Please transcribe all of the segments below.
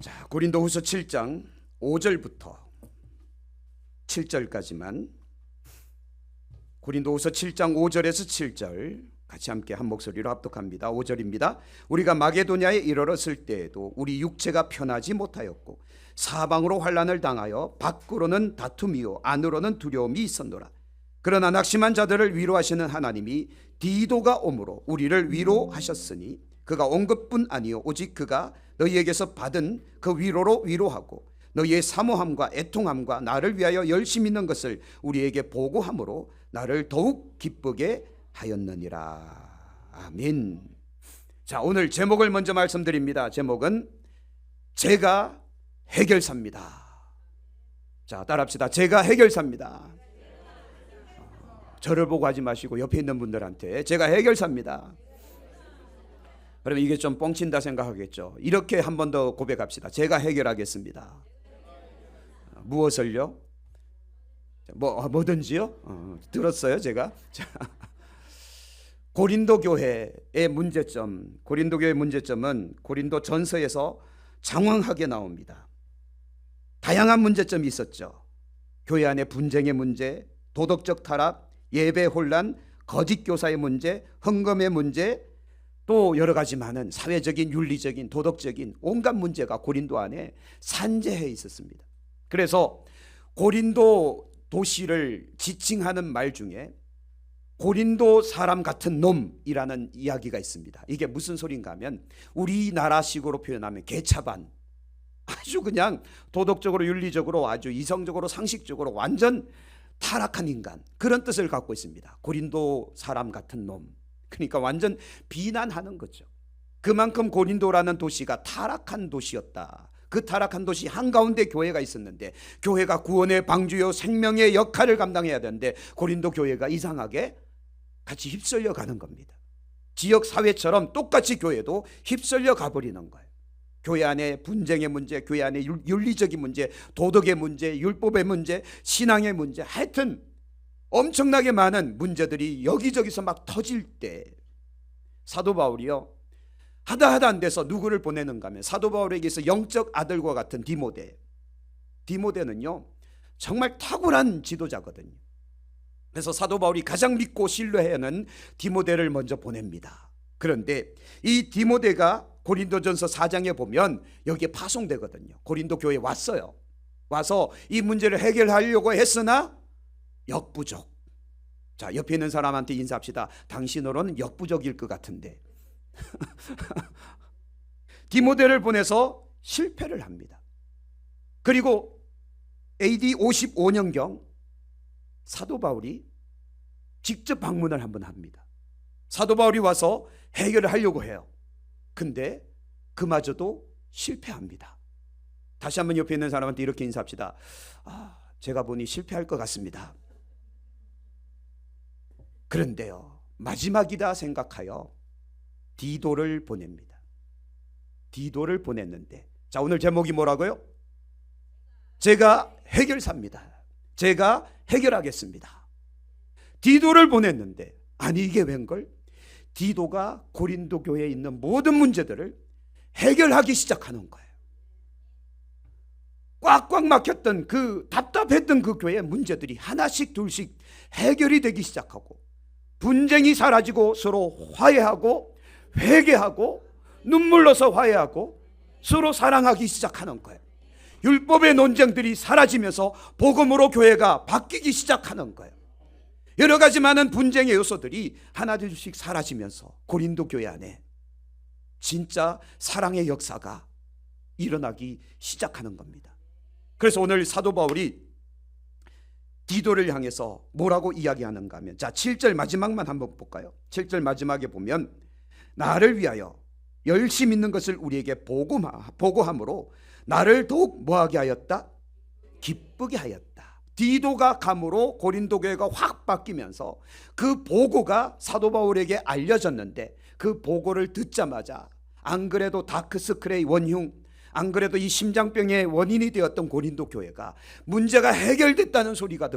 자, 고린도후서 7장 5절부터 7절까지만 고린도후서 7장 5절에서 7절 같이 함께 한 목소리로 합독합니다. 5절입니다. 우리가 마게도냐에 이르렀을 때에도 우리 육체가 편하지 못하였고 사방으로 환난을 당하여 밖으로는 다툼이요 안으로는 두려움이 있었노라. 그러나 낙심한 자들을 위로하시는 하나님이 디도가 오므로 우리를 위로하셨으니 그가 온 것뿐 아니요 오직 그가 너희에게서 받은 그 위로로 위로하고 너희의 사모함과 애통함과 나를 위하여 열심 있는 것을 우리에게 보고함으로 나를 더욱 기쁘게 하였느니라. 아멘. 자, 오늘 제목을 먼저 말씀드립니다. 제목은 제가 해결사입니다. 자, 따라합시다. 제가 해결사입니다. 저를 보고 하지 마시고 옆에 있는 분들한테 제가 해결사입니다. 그러면 이게 좀 뻥친다 생각하겠죠. 이렇게 한 번 더 고백합시다. 제가 해결하겠습니다. 무엇을요? 뭐든지요? 들었어요 제가? 고린도 교회의 문제점, 고린도 교회의 문제점은 고린도 전서에서 장황하게 나옵니다. 다양한 문제점이 있었죠. 교회 안에 분쟁의 문제, 도덕적 타락, 예배 혼란, 거짓 교사의 문제, 헌금의 문제, 또 여러 가지 많은 사회적인, 윤리적인, 도덕적인 온갖 문제가 고린도 안에 산재해 있었습니다. 그래서 고린도 도시를 지칭하는 말 중에 고린도 사람 같은 놈이라는 이야기가 있습니다. 이게 무슨 소린가 하면 우리나라식으로 표현하면 개차반, 아주 그냥 도덕적으로 윤리적으로 아주 이성적으로 상식적으로 완전 타락한 인간, 그런 뜻을 갖고 있습니다. 고린도 사람 같은 놈, 그러니까 완전 비난하는 거죠. 그만큼 고린도라는 도시가 타락한 도시였다. 그 타락한 도시 한가운데 교회가 있었는데 교회가 구원의 방주요 생명의 역할을 감당해야 되는데 고린도 교회가 이상하게 같이 휩쓸려 가는 겁니다. 지역 사회처럼 똑같이 교회도 휩쓸려 가버리는 거예요. 교회 안에 분쟁의 문제, 교회 안에 윤리적인 문제, 도덕의 문제, 율법의 문제, 신앙의 문제, 하여튼 엄청나게 많은 문제들이 여기저기서 막 터질 때 사도 바울이요 하다 안 돼서 누구를 보내는가 하면 사도 바울에게서 영적 아들과 같은 디모데는요 정말 탁월한 지도자거든요. 그래서 사도 바울이 가장 믿고 신뢰하는 디모데를 먼저 보냅니다. 그런데 이 디모데가 고린도전서 4장에 보면 여기에 파송되거든요. 고린도 교회에 왔어요. 와서 이 문제를 해결하려고 했으나 역부족. 자, 옆에 있는 사람한테 인사합시다. 당신으로는 역부족일 것 같은데. 디모데를 보내서 실패를 합니다. 그리고 AD 55년경 사도 바울이 직접 방문을 한번 합니다. 사도 바울이 와서 해결을 하려고 해요. 근데 그마저도 실패합니다. 다시 한번 옆에 있는 사람한테 이렇게 인사합시다. 제가 보니 실패할 것 같습니다. 그런데요, 마지막이다 생각하여 디도를 보냅니다. 디도를 보냈는데, 자, 오늘 제목이 뭐라고요? 제가 해결사입니다. 제가 해결하겠습니다. 디도를 보냈는데, 아니 이게 웬걸? 디도가 고린도 교회에 있는 모든 문제들을 해결하기 시작하는 거예요. 꽉꽉 막혔던 그 답답했던 그 교회의 문제들이 하나씩 둘씩 해결이 되기 시작하고 분쟁이 사라지고 서로 화해하고 회개하고 눈물로서 화해하고 서로 사랑하기 시작하는 거예요. 율법의 논쟁들이 사라지면서 복음으로 교회가 바뀌기 시작하는 거예요. 여러 가지 많은 분쟁의 요소들이 하나둘씩 사라지면서 고린도 교회 안에 진짜 사랑의 역사가 일어나기 시작하는 겁니다. 그래서 오늘 사도 바울이 디도를 향해서 뭐라고 이야기하는가 하면, 자, 7절 마지막만 한번 볼까요? 7절 마지막에 보면 나를 위하여 열심 있는 것을 우리에게 보고함으로 나를 더욱 뭐하게 하였다? 기쁘게 하였다. 디도가 감으로 고린도 교회가 확 바뀌면서 그 보고가 사도 바울에게 알려졌는데 그 보고를 듣자마자 안 그래도 다크스크레이 원흉, 안 그래도 이 심장병의 원인이 되었던 고린도 교회가 문제가 해결됐다는 소리가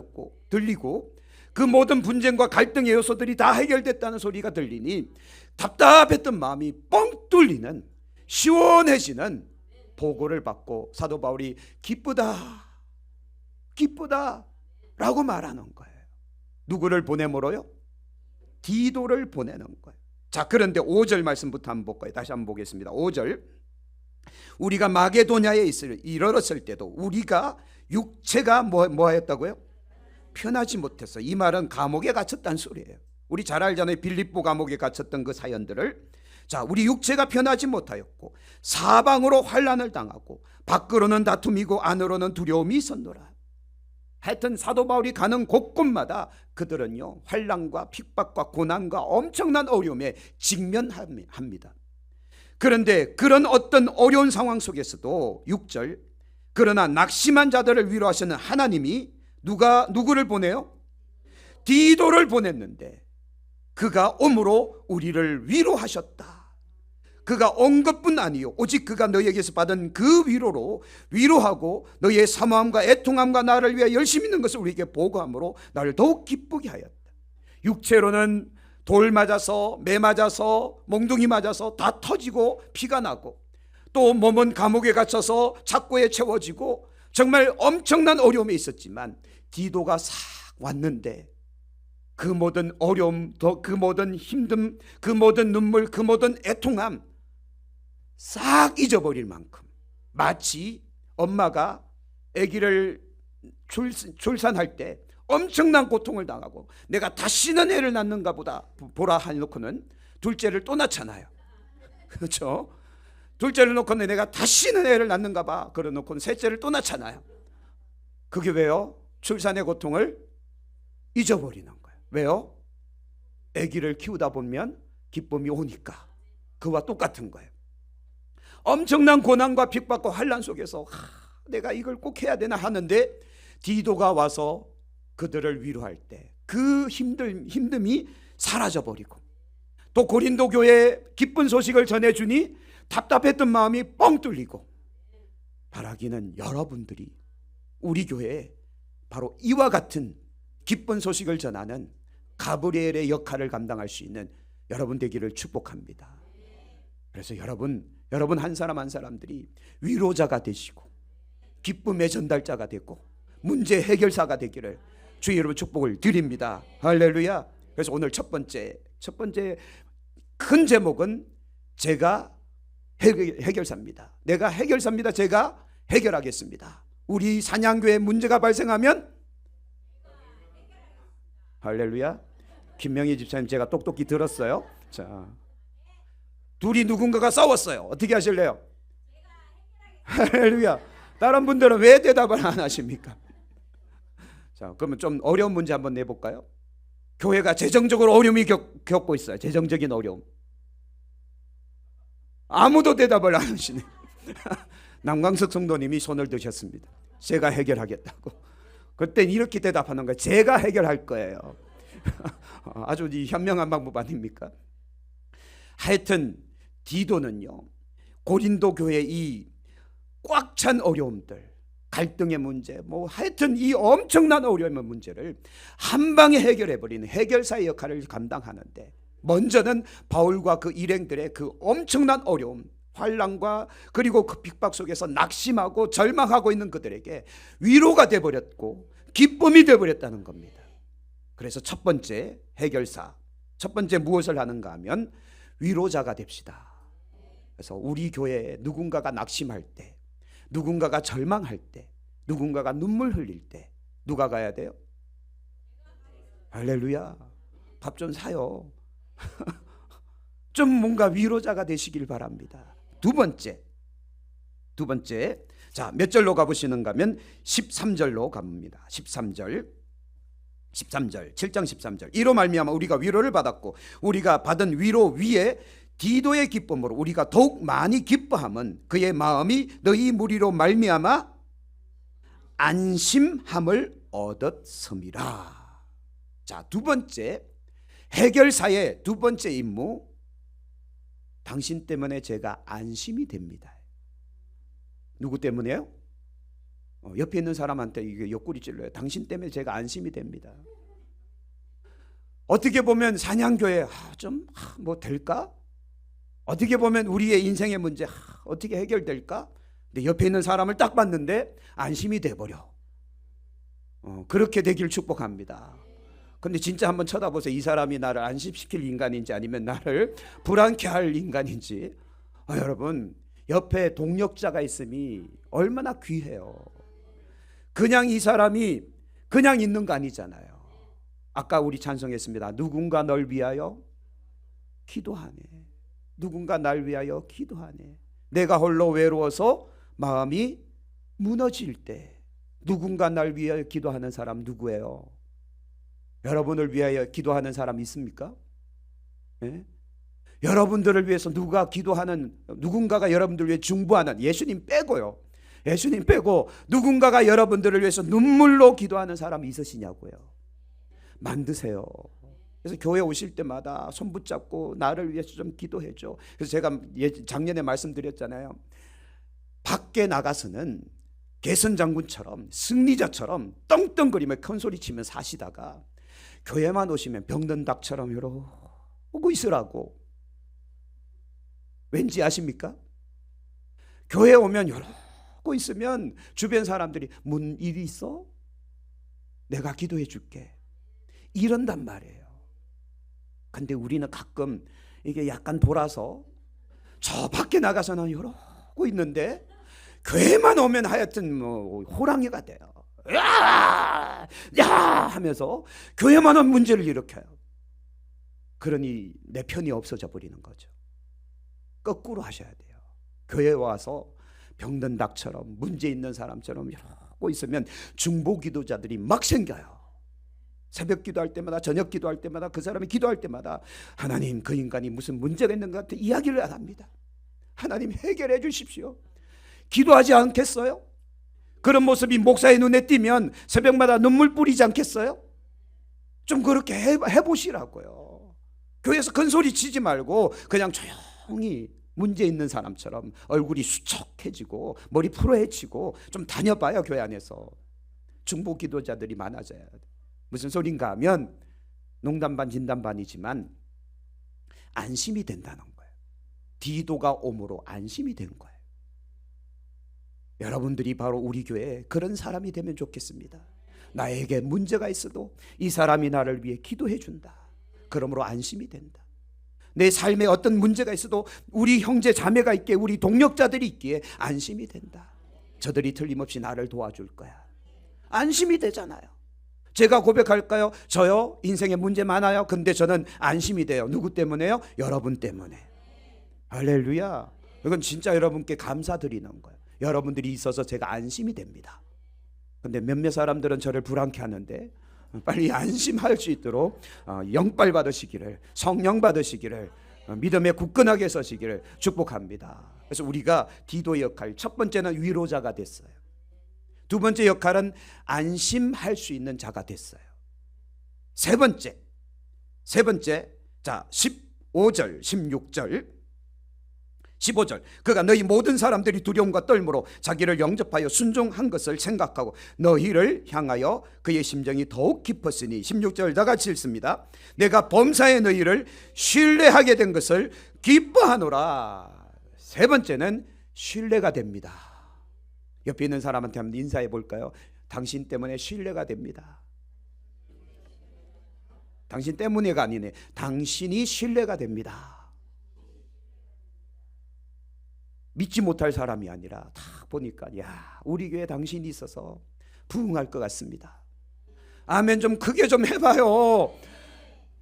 들리고 그 모든 분쟁과 갈등의 요소들이 다 해결됐다는 소리가 들리니 답답했던 마음이 뻥 뚫리는 시원해지는 보고를 받고 사도 바울이 기쁘다, 기쁘다 라고 말하는 거예요. 누구를 보내므로요? 디도를 보내는 거예요. 자, 그런데 5절 말씀부터 한번 볼까요? 다시 한번 보겠습니다. 5절. 우리가 마게도냐에 이르렀을 때도 우리가 육체가 뭐하였다고요? 편하지 못했어. 이 말은 감옥에 갇혔다는 소리예요. 우리 잘 알잖아요. 빌립보 감옥에 갇혔던 그 사연들을. 자, 우리 육체가 편하지 못하였고 사방으로 환난을 당하고 밖으로는 다툼이고 안으로는 두려움이 있었노라. 하여튼 사도 바울이 가는 곳곳마다 그들은요 환난과 핍박과 고난과 엄청난 어려움에 직면합니다. 그런데 그런 어떤 어려운 상황 속에서도 6절, 그러나 낙심한 자들을 위로하시는 하나님이 누구를 보내요? 디도를 보냈는데 그가 옴으로 우리를 위로하셨다. 그가 온 것뿐 아니요 오직 그가 너희에게서 받은 그 위로로 위로하고 너희의 사모함과 애통함과 나를 위해 열심히 있는 것을 우리에게 보고함으로 나를 더욱 기쁘게 하였다. 육체로는 돌 맞아서 매 맞아서 몽둥이 맞아서 다 터지고 피가 나고 또 몸은 감옥에 갇혀서 착고에 채워지고 정말 엄청난 어려움에 있었지만 디도가 싹 왔는데 그 모든 어려움, 그 모든 힘듦, 그 모든 눈물, 그 모든 애통함 싹 잊어버릴 만큼 마치 엄마가 아기를 출산할 때 엄청난 고통을 당하고 내가 다시는 애를 낳는가 보다 보라 해놓고는 둘째를 또 낳잖아요. 그렇죠? 둘째를 놓고는 내가 다시는 애를 낳는가 봐 그러놓고는 셋째를 또 낳잖아요. 그게 왜요? 출산의 고통을 잊어버리는 거예요. 왜요? 아기를 키우다 보면 기쁨이 오니까. 그와 똑같은 거예요. 엄청난 고난과 핍박과 환난 속에서 내가 이걸 꼭 해야 되나 하는데 디도가 와서 그들을 위로할 때 그 힘듦이 사라져버리고 또 고린도 교회에 기쁜 소식을 전해주니 답답했던 마음이 뻥 뚫리고 바라기는 여러분들이 우리 교회에 바로 이와 같은 기쁜 소식을 전하는 가브리엘의 역할을 감당할 수 있는 여러분 되기를 축복합니다. 그래서 여러분 한 사람 한 사람들이 위로자가 되시고 기쁨의 전달자가 되고 문제 해결사가 되기를 주의 여러분 축복을 드립니다. 할렐루야. 그래서 오늘 첫 번째 큰 제목은 제가 해결사입니다. 내가 해결사입니다. 제가 해결하겠습니다. 우리 사냥교회 문제가 발생하면 할렐루야. 김명희 집사님 제가 똑똑히 들었어요. 자, 둘이 누군가가 싸웠어요. 어떻게 하실래요? 할렐루야. 다른 분들은 왜 대답을 안 하십니까? 자, 그러면 좀 어려운 문제 한번 내볼까요? 교회가 재정적으로 어려움이 겪고 있어요. 재정적인 어려움. 아무도 대답을 안 하시네. 남광석 성도님이 손을 드셨습니다. 제가 해결하겠다고. 그때 이렇게 대답하는 거예요. 제가 해결할 거예요. 아주 현명한 방법 아닙니까? 하여튼 디도는요 고린도 교회의 이 꽉 찬 어려움들, 갈등의 문제, 하여튼 이 엄청난 어려움의 문제를 한 방에 해결해버리는 해결사의 역할을 감당하는데 먼저는 바울과 그 일행들의 그 엄청난 어려움, 환난과 그리고 그 핍박 속에서 낙심하고 절망하고 있는 그들에게 위로가 되어버렸고 기쁨이 되어버렸다는 겁니다. 그래서 첫 번째 해결사, 첫 번째 무엇을 하는가 하면 위로자가 됩시다. 그래서 우리 교회에 누군가가 낙심할 때, 누군가가 절망할 때, 누군가가 눈물 흘릴 때 누가 가야 돼요? 할렐루야. 밥 좀 사요. 좀 뭔가 위로자가 되시길 바랍니다. 두 번째. 자, 몇 절로 가보시는가 하면 13절로 갑니다. 13절 7장 13절. 이로 말미암아 우리가 위로를 받았고 우리가 받은 위로 위에 디도의 기쁨으로 우리가 더욱 많이 기뻐함은 그의 마음이 너희 무리로 말미암아 안심함을 얻었음이라. 자, 두 번째 해결사의 두 번째 임무, 당신 때문에 제가 안심이 됩니다. 누구 때문에요? 옆에 있는 사람한테 이게 옆구리 찔러요. 당신 때문에 제가 안심이 됩니다. 어떻게 보면 사냥교회 좀 뭐 될까? 어떻게 보면 우리의 인생의 문제 어떻게 해결될까? 근데 옆에 있는 사람을 딱 봤는데 안심이 돼버려. 그렇게 되길 축복합니다. 근데 진짜 한번 쳐다보세요. 이 사람이 나를 안심시킬 인간인지 아니면 나를 불안케 할 인간인지. 여러분, 옆에 동력자가 있음이 얼마나 귀해요. 그냥 이 사람이 그냥 있는 거 아니잖아요. 아까 우리 찬송했습니다. 누군가 널 위하여 기도하네. 누군가 날 위하여 기도하네. 내가 홀로 외로워서 마음이 무너질 때 누군가 날 위하여 기도하는 사람 누구예요? 여러분을 위하여 기도하는 사람 있습니까? 네? 여러분들을 위해서 누군가가 여러분들을 위해 중보하는, 예수님 빼고요. 예수님 빼고 누군가가 여러분들을 위해서 눈물로 기도하는 사람이 있으시냐고요. 만드세요. 그래서 교회 오실 때마다 손 붙잡고 나를 위해서 좀 기도해줘. 그래서 제가 작년에 말씀드렸잖아요. 밖에 나가서는 개선 장군처럼 승리자처럼 떵떵거리며 큰소리 치며 사시다가 교회만 오시면 병든 닭처럼 이러고 있으라고. 왠지 아십니까? 교회 오면 이러고 있으면 주변 사람들이 뭔 일이 있어? 내가 기도해 줄게. 이런단 말이에요. 근데 우리는 가끔 이게 약간 돌아서 저 밖에 나가서는 이러고 있는데 교회만 오면 하여튼 뭐 호랑이가 돼요. 야! 야! 하면서 교회만 오면 문제를 일으켜요. 그러니 내 편이 없어져 버리는 거죠. 거꾸로 하셔야 돼요. 교회에 와서 병든 닭처럼 문제 있는 사람처럼 이러고 있으면 중보 기도자들이 막 생겨요. 새벽 기도할 때마다, 저녁 기도할 때마다, 그 사람이 기도할 때마다 하나님, 그 인간이 무슨 문제가 있는 것 같아 이야기를 안 합니다. 하나님 해결해 주십시오. 기도하지 않겠어요? 그런 모습이 목사의 눈에 띄면 새벽마다 눈물 뿌리지 않겠어요? 좀 그렇게 해보시라고요. 교회에서 큰 소리 치지 말고 그냥 조용히 문제 있는 사람처럼 얼굴이 수척해지고 머리 푸르해지고 좀 다녀봐요. 교회 안에서 중보 기도자들이 많아져야 돼. 무슨 소린가 하면 농담 반 진담 반이지만 안심이 된다는 거예요. 디도가 오므로 안심이 된 거예요. 여러분들이 바로 우리 교회에 그런 사람이 되면 좋겠습니다. 나에게 문제가 있어도 이 사람이 나를 위해 기도해 준다. 그러므로 안심이 된다. 내 삶에 어떤 문제가 있어도 우리 형제 자매가 있기에, 우리 동력자들이 있기에 안심이 된다. 저들이 틀림없이 나를 도와줄 거야. 안심이 되잖아요. 제가 고백할까요? 저요 인생에 문제 많아요. 근데 저는 안심이 돼요. 누구 때문에요? 여러분 때문에. 할렐루야. 이건 진짜 여러분께 감사드리는 거예요. 여러분들이 있어서 제가 안심이 됩니다. 근데 몇몇 사람들은 저를 불안케 하는데 빨리 안심할 수 있도록 영빨 받으시기를, 성령 받으시기를, 믿음에 굳건하게 서시기를 축복합니다. 그래서 우리가 디도의 역할, 첫 번째는 위로자가 됐어요. 두 번째 역할은 안심할 수 있는 자가 됐어요. 세 번째, 자 15절 16절 15절, 그가 너희 모든 사람들이 두려움과 떨므로 자기를 영접하여 순종한 것을 생각하고 너희를 향하여 그의 심정이 더욱 깊었으니. 16절 다 같이 읽습니다. 내가 범사에 너희를 신뢰하게 된 것을 기뻐하노라. 세 번째는 신뢰가 됩니다. 옆에 있는 사람한테 한번 인사해 볼까요? 당신 때문에 신뢰가 됩니다. 당신 때문에가 아니네. 당신이 신뢰가 됩니다. 믿지 못할 사람이 아니라 다 보니까 야, 우리 교회 당신이 있어서 부흥할 것 같습니다. 아멘 좀 크게 좀 해봐요.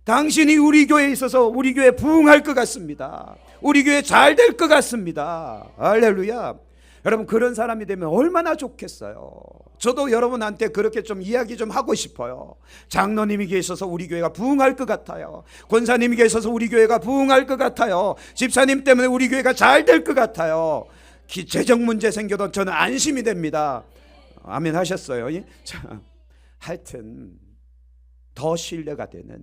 당신이 우리 교회에 있어서 우리 교회 부흥할 것 같습니다. 우리 교회 잘 될 것 같습니다. 할렐루야. 여러분 그런 사람이 되면 얼마나 좋겠어요. 저도 여러분한테 그렇게 좀 이야기 좀 하고 싶어요. 장로님이 계셔서 우리 교회가 부흥할 것 같아요. 권사님이 계셔서 우리 교회가 부흥할 것 같아요. 집사님 때문에 우리 교회가 잘 될 것 같아요. 재정 문제 생겨도 저는 안심이 됩니다. 아멘 하셨어요. 자, 하여튼 더 신뢰가 되는,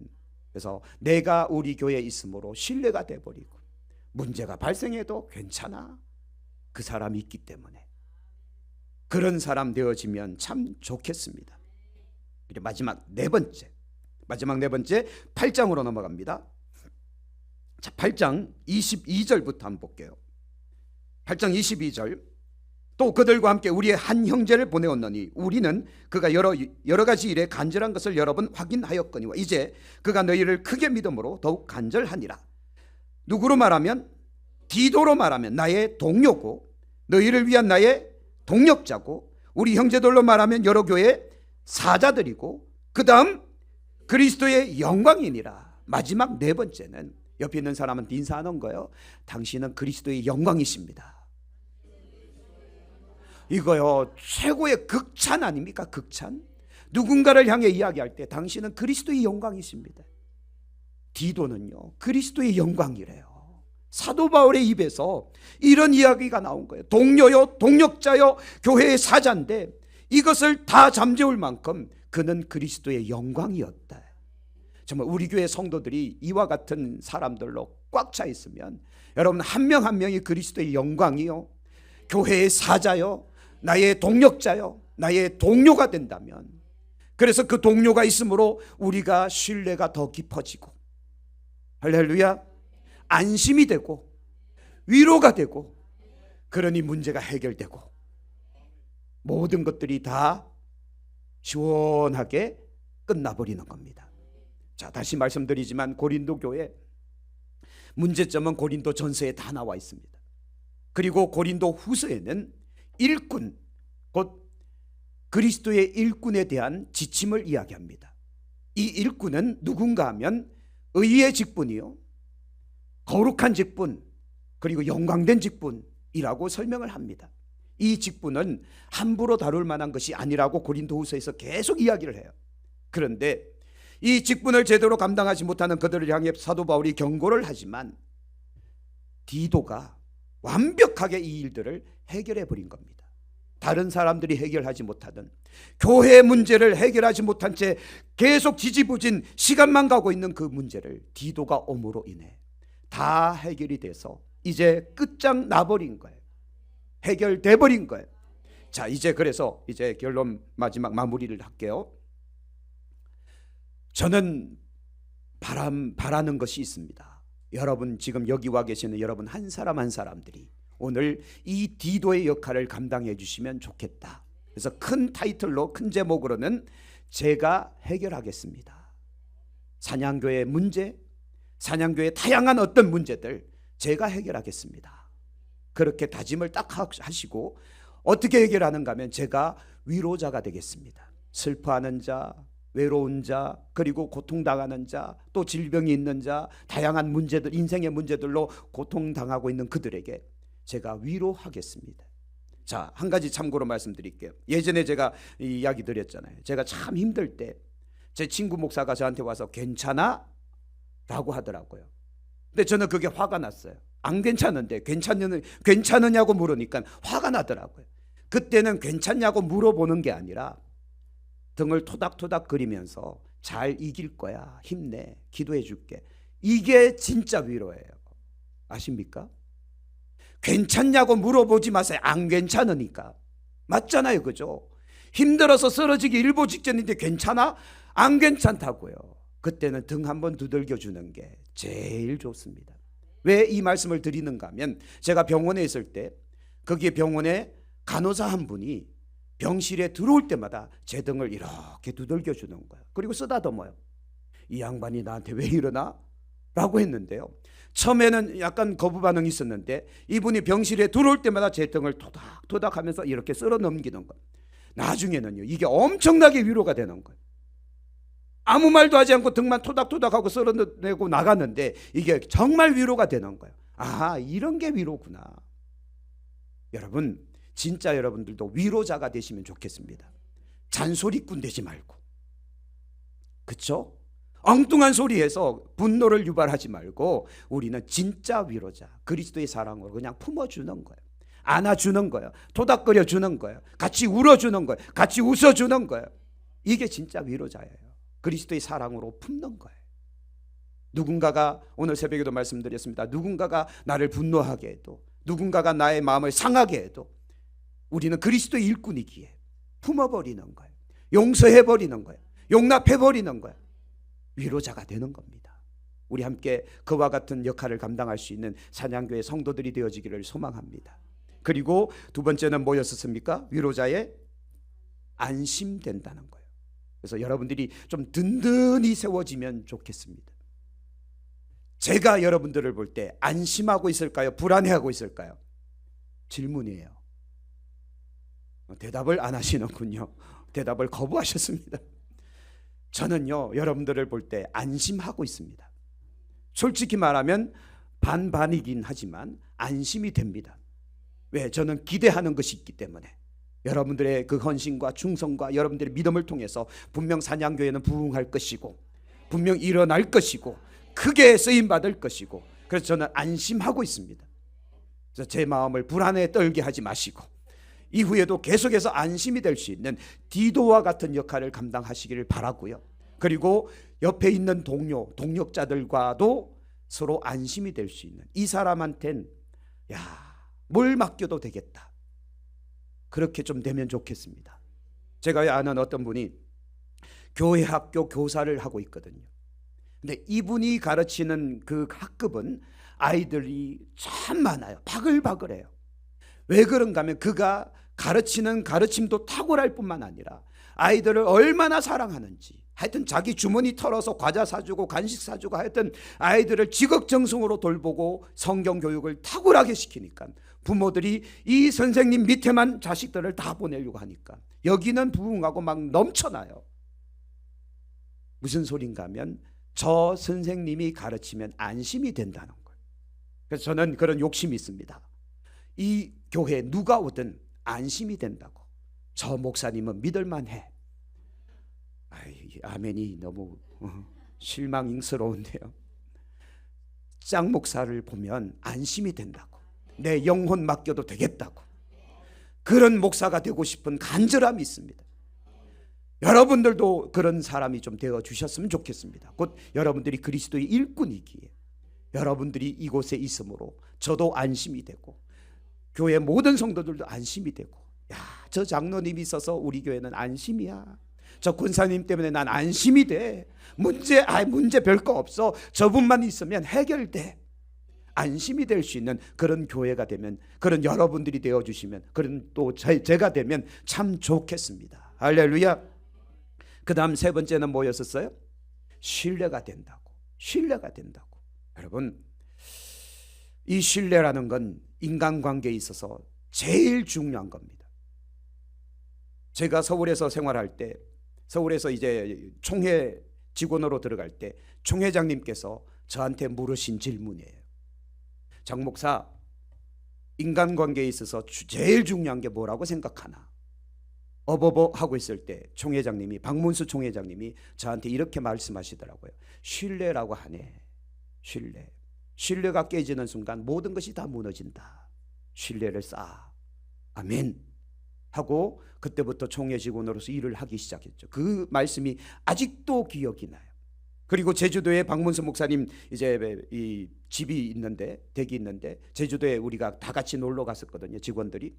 그래서 내가 우리 교회에 있으므로 신뢰가 돼버리고 문제가 발생해도 괜찮아. 그 사람이 있기 때문에. 그런 사람 되어지면 참 좋겠습니다. 마지막 네 번째 8장으로 넘어갑니다. 자, 8장 22절부터 한번 볼게요. 8장 22절 또 그들과 함께 우리의 한 형제를 보내었느니 우리는 그가 여러 가지 일에 간절한 것을 여러 번 확인하였거니와 이제 그가 너희를 크게 믿음으로 더욱 간절하니라. 누구로 말하면? 디도로 말하면 나의 동료고 너희를 위한 나의 동력자고, 우리 형제들로 말하면 여러 교회의 사자들이고, 그 다음 그리스도의 영광이니라. 마지막 네 번째는 옆에 있는 사람한테 인사하는 거예요. 당신은 그리스도의 영광이십니다. 이거요 최고의 극찬 아닙니까? 극찬. 누군가를 향해 이야기할 때 당신은 그리스도의 영광이십니다. 디도는요 그리스도의 영광이래요. 사도 바울의 입에서 이런 이야기가 나온 거예요. 동료요 동력자요 교회의 사자인데 이것을 다 잠재울 만큼 그는 그리스도의 영광이었다. 정말 우리 교회 성도들이 이와 같은 사람들로 꽉 차 있으면 여러분 한 명 한 명이 그리스도의 영광이요 교회의 사자요 나의 동력자요 나의 동료가 된다면, 그래서 그 동료가 있으므로 우리가 신뢰가 더 깊어지고, 할렐루야, 안심이 되고 위로가 되고, 그러니 문제가 해결되고 모든 것들이 다 시원하게 끝나버리는 겁니다. 자, 다시 말씀드리지만 고린도 교회 문제점은 고린도 전서에 다 나와 있습니다. 그리고 고린도 후서에는 일꾼, 곧 그리스도의 일꾼에 대한 지침을 이야기합니다. 이 일꾼은 누군가 하면 의의 직분이요 거룩한 직분, 그리고 영광된 직분이라고 설명을 합니다. 이 직분은 함부로 다룰 만한 것이 아니라고 고린도후서에서 계속 이야기를 해요. 그런데 이 직분을 제대로 감당하지 못하는 그들을 향해 사도 바울이 경고를 하지만 디도가 완벽하게 이 일들을 해결해 버린 겁니다. 다른 사람들이 해결하지 못하던 교회 문제를 해결하지 못한 채 계속 지지부진 시간만 가고 있는 그 문제를 디도가 옴으로 인해 다 해결이 돼서 이제 끝장 나버린 거예요. 해결돼 버린 거예요. 자, 이제 그래서 이제 결론 마지막 마무리를 할게요. 저는 바라는 것이 있습니다. 여러분 지금 여기 와 계시는 여러분 한 사람 한 사람들이 오늘 이 디도의 역할을 감당해 주시면 좋겠다. 그래서 큰 타이틀로, 큰 제목으로는 제가 해결하겠습니다. 사냥교회 문제, 사냥교회 다양한 어떤 문제들 제가 해결하겠습니다. 그렇게 다짐을 딱 하시고 어떻게 해결하는가 하면 제가 위로자가 되겠습니다. 슬퍼하는 자, 외로운 자, 그리고 고통당하는 자, 또 질병이 있는 자, 다양한 문제들, 인생의 문제들로 고통당하고 있는 그들에게 제가 위로하겠습니다. 자, 한 가지 참고로 말씀드릴게요. 예전에 제가 이 이야기 드렸잖아요. 제가 참 힘들 때 제 친구 목사가 저한테 와서 괜찮아? 라고 하더라고요. 근데 저는 그게 화가 났어요. 안 괜찮은데 괜찮으냐고 물으니까 화가 나더라고요. 그때는 괜찮냐고 물어보는 게 아니라 등을 토닥토닥 거리면서 잘 이길 거야, 힘내, 기도해 줄게, 이게 진짜 위로예요. 아십니까? 괜찮냐고 물어보지 마세요. 안 괜찮으니까. 맞잖아요, 그죠? 힘들어서 쓰러지기 일보 직전인데 괜찮아? 안 괜찮다고요. 그때는 등 한번 두들겨 주는 게 제일 좋습니다. 왜 이 말씀을 드리는가 하면 제가 병원에 있을 때 거기에 병원에 간호사 한 분이 병실에 들어올 때마다 제 등을 이렇게 두들겨 주는 거예요. 그리고 쓰다듬어요. 이 양반이 나한테 왜 이러나? 라고 했는데요. 처음에는 약간 거부 반응이 있었는데 이분이 병실에 들어올 때마다 제 등을 토닥토닥 하면서 이렇게 쓸어 넘기는 거예요. 나중에는요, 이게 엄청나게 위로가 되는 거예요. 아무 말도 하지 않고 등만 토닥토닥하고 쓸어내고 나갔는데 이게 정말 위로가 되는 거예요. 아, 이런 게 위로구나. 여러분, 진짜 여러분들도 위로자가 되시면 좋겠습니다. 잔소리꾼 되지 말고, 그렇죠? 엉뚱한 소리에서 분노를 유발하지 말고 우리는 진짜 위로자, 그리스도의 사랑으로 그냥 품어주는 거예요. 안아주는 거예요. 토닥거려 주는 거예요. 같이 울어주는 거예요. 같이 웃어주는 거예요. 이게 진짜 위로자예요. 그리스도의 사랑으로 품는 거예요. 누군가가, 오늘 새벽에도 말씀드렸습니다, 누군가가 나를 분노하게 해도, 누군가가 나의 마음을 상하게 해도 우리는 그리스도의 일꾼이기에 품어버리는 거예요. 용서해버리는 거예요. 용납해버리는 거예요. 위로자가 되는 겁니다. 우리 함께 그와 같은 역할을 감당할 수 있는 사냥교회 성도들이 되어지기를 소망합니다. 그리고 두 번째는 뭐였었습니까? 위로자의 안심된다는 거예요. 그래서 여러분들이 좀 든든히 세워지면 좋겠습니다. 제가 여러분들을 볼 때 안심하고 있을까요? 불안해하고 있을까요? 질문이에요. 대답을 안 하시는군요. 대답을 거부하셨습니다. 저는요, 여러분들을 볼 때 안심하고 있습니다. 솔직히 말하면 반반이긴 하지만 안심이 됩니다. 왜? 저는 기대하는 것이 있기 때문에. 여러분들의 그 헌신과 충성과 여러분들의 믿음을 통해서 분명 사냥교회는 부흥할 것이고, 분명 일어날 것이고, 크게 쓰임받을 것이고, 그래서 저는 안심하고 있습니다. 그래서 제 마음을 불안에 떨게 하지 마시고 이후에도 계속해서 안심이 될 수 있는 디도와 같은 역할을 감당하시기를 바라고요. 그리고 옆에 있는 동력자들과도 서로 안심이 될 수 있는, 이 사람한텐 뭘 맡겨도 되겠다, 그렇게 좀 되면 좋겠습니다. 제가 아는 어떤 분이 교회 학교 교사를 하고 있거든요. 근데 이분이 가르치는 그 학급은 아이들이 참 많아요. 바글바글해요. 왜 그런가 하면 그가 가르치는 가르침도 탁월할 뿐만 아니라 아이들을 얼마나 사랑하는지, 하여튼 자기 주머니 털어서 과자 사주고 간식 사주고 하여튼 아이들을 지극정성으로 돌보고 성경 교육을 탁월하게 시키니까 부모들이 이 선생님 밑에만 자식들을 다 보내려고 하니까 여기는 부흥하고 막 넘쳐나요. 무슨 소린가 하면 저 선생님이 가르치면 안심이 된다는 거예요. 그래서 저는 그런 욕심이 있습니다. 이 교회에 누가 오든 안심이 된다고. 저 목사님은 믿을만해. 아멘이 너무 실망스러운데요. 짱 목사를 보면 안심이 된다고. 내 영혼 맡겨도 되겠다고. 그런 목사가 되고 싶은 간절함이 있습니다. 여러분들도 그런 사람이 좀 되어 주셨으면 좋겠습니다. 곧 여러분들이 그리스도의 일꾼이기에 여러분들이 이곳에 있으므로 저도 안심이 되고 교회 모든 성도들도 안심이 되고, 저 장로님이 있어서 우리 교회는 안심이야. 저 권사님 때문에 난 안심이 돼. 문제 별거 없어. 저분만 있으면 해결돼. 안심이 될 수 있는 그런 교회가 되면, 그런 여러분들이 되어 주시면, 그런 또 제가 되면 참 좋겠습니다. 할렐루야. 그 다음 세 번째는 뭐였었어요? 신뢰가 된다고. 신뢰가 된다고. 여러분, 이 신뢰라는 건 인간관계에 있어서 제일 중요한 겁니다. 제가 서울에서 생활할 때, 서울에서 이제 총회 직원으로 들어갈 때 총회장님께서 저한테 물으신 질문이에요. 장 목사, 인간관계에 있어서 제일 중요한 게 뭐라고 생각하나? 어버버 하고 있을 때 총회장님이, 박문수 총회장님이 저한테 이렇게 말씀하시더라고요. 신뢰라고 하네. 신뢰. 신뢰가 깨지는 순간 모든 것이 다 무너진다. 신뢰를 쌓아. 아멘. 하고 그때부터 총회 직원으로서 일을 하기 시작했죠. 그 말씀이 아직도 기억이 나요. 그리고 제주도에 박문수 목사님 이제 이 집이 있는데, 댁이 있는데 제주도에 우리가 다 같이 놀러 갔었거든요. 직원들이.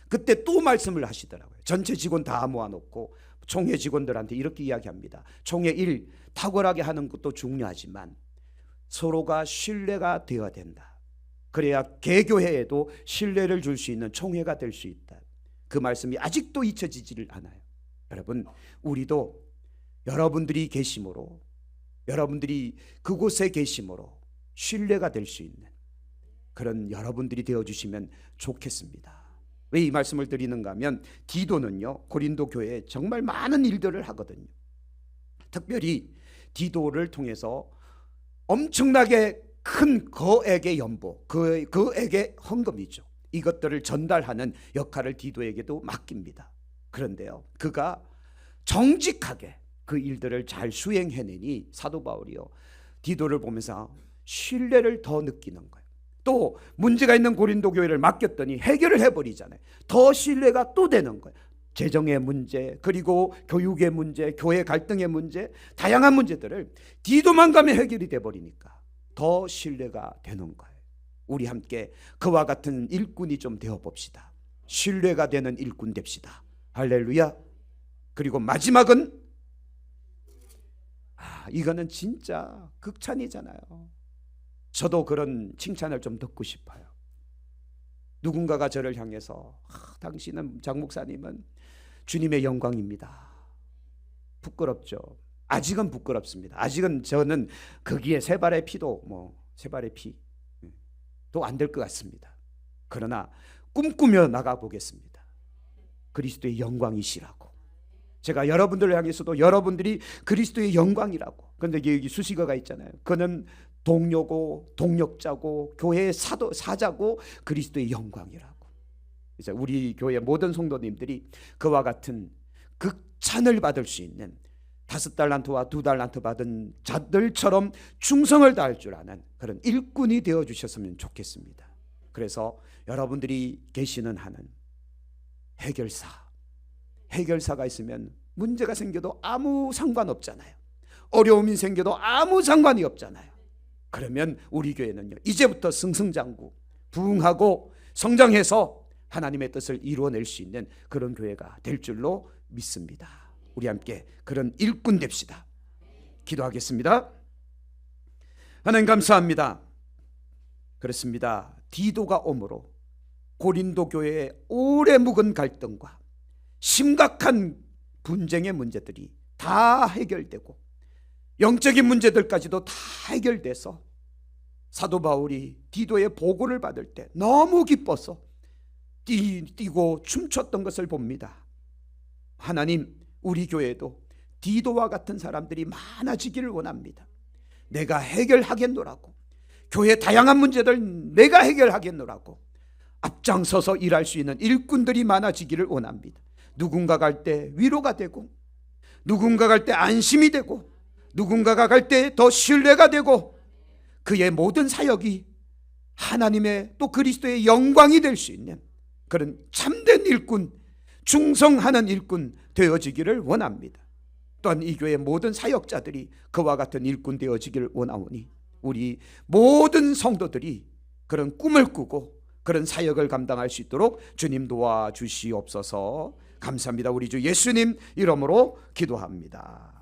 그때 또 말씀을 하시더라고요. 전체 직원 다 모아놓고 총회 직원들한테 이렇게 이야기합니다. 총회 일 탁월하게 하는 것도 중요하지만 서로가 신뢰가 되어야 된다. 그래야 개교회에도 신뢰를 줄 수 있는 총회가 될 수 있다. 그 말씀이 아직도 잊혀지지를 않아요. 여러분, 우리도 여러분들이 계심으로, 여러분들이 그곳에 계심으로 신뢰가 될 수 있는 그런 여러분들이 되어주시면 좋겠습니다. 왜 이 말씀을 드리는가 하면 디도는요, 고린도 교회에 정말 많은 일들을 하거든요. 특별히 디도를 통해서 엄청나게 큰 거액의 연보, 거액의 헌금이죠. 이것들을 전달하는 역할을 디도에게도 맡깁니다. 그런데요, 그가 정직하게 그 일들을 잘 수행해내니 사도 바울이요, 디도를 보면서 신뢰를 더 느끼는 거예요. 또 문제가 있는 고린도 교회를 맡겼더니 해결을 해버리잖아요. 더 신뢰가 또 되는 거예요. 재정의 문제, 그리고 교육의 문제, 교회 갈등의 문제, 다양한 문제들을 디도만 가면 해결이 돼버리니까 더 신뢰가 되는 거예요. 우리 함께 그와 같은 일꾼이 좀 되어봅시다. 신뢰가 되는 일꾼 됩시다. 할렐루야. 그리고 마지막은 이거는 진짜 극찬이잖아요. 저도 그런 칭찬을 좀 듣고 싶어요. 누군가가 저를 향해서 당신은 장 목사님은 주님의 영광입니다. 부끄럽죠. 아직은 부끄럽습니다. 아직은 저는 거기에 세 발의 피도 세 발의 피도 안 될 것 같습니다. 그러나 꿈꾸며 나가 보겠습니다. 그리스도의 영광이시라고. 제가 여러분들을 향해서도 여러분들이 그리스도의 영광이라고. 그런데 여기 수식어가 있잖아요. 그는 동료고 동력자고 교회의 사자고 그리스도의 영광이라고. 이제 우리 교회 모든 성도님들이 그와 같은 극찬을 받을 수 있는 5달란트와 2달란트 받은 자들처럼 충성을 다할 줄 아는 그런 일꾼이 되어 주셨으면 좋겠습니다. 그래서 여러분들이 계시는 한은 해결사가 있으면 문제가 생겨도 아무 상관없잖아요. 어려움이 생겨도 아무 상관이 없잖아요. 그러면 우리 교회는요, 이제부터 승승장구 부흥하고 성장해서 하나님의 뜻을 이루어낼 수 있는 그런 교회가 될 줄로 믿습니다. 우리 함께 그런 일꾼 됩시다. 기도하겠습니다. 하나님 감사합니다. 그렇습니다. 디도가 오므로 고린도 교회의 오래 묵은 갈등과 심각한 분쟁의 문제들이 다 해결되고 영적인 문제들까지도 다 해결돼서 사도 바울이 디도의 보고를 받을 때 너무 기뻐서 뛰고 춤췄던 것을 봅니다. 하나님, 우리 교회도 디도와 같은 사람들이 많아지기를 원합니다. 내가 해결하겠노라고, 교회 다양한 문제들 내가 해결하겠노라고 앞장서서 일할 수 있는 일꾼들이 많아지기를 원합니다. 누군가 갈 때 위로가 되고, 누군가 갈 때 안심이 되고, 누군가가 갈 때 더 신뢰가 되고, 그의 모든 사역이 하나님의 또 그리스도의 영광이 될 수 있는 그런 참된 일꾼, 충성하는 일꾼 되어지기를 원합니다. 또한 이 교회의 모든 사역자들이 그와 같은 일꾼 되어지기를 원하오니 우리 모든 성도들이 그런 꿈을 꾸고 그런 사역을 감당할 수 있도록 주님 도와주시옵소서. 감사합니다. 우리 주 예수님 이름으로 기도합니다.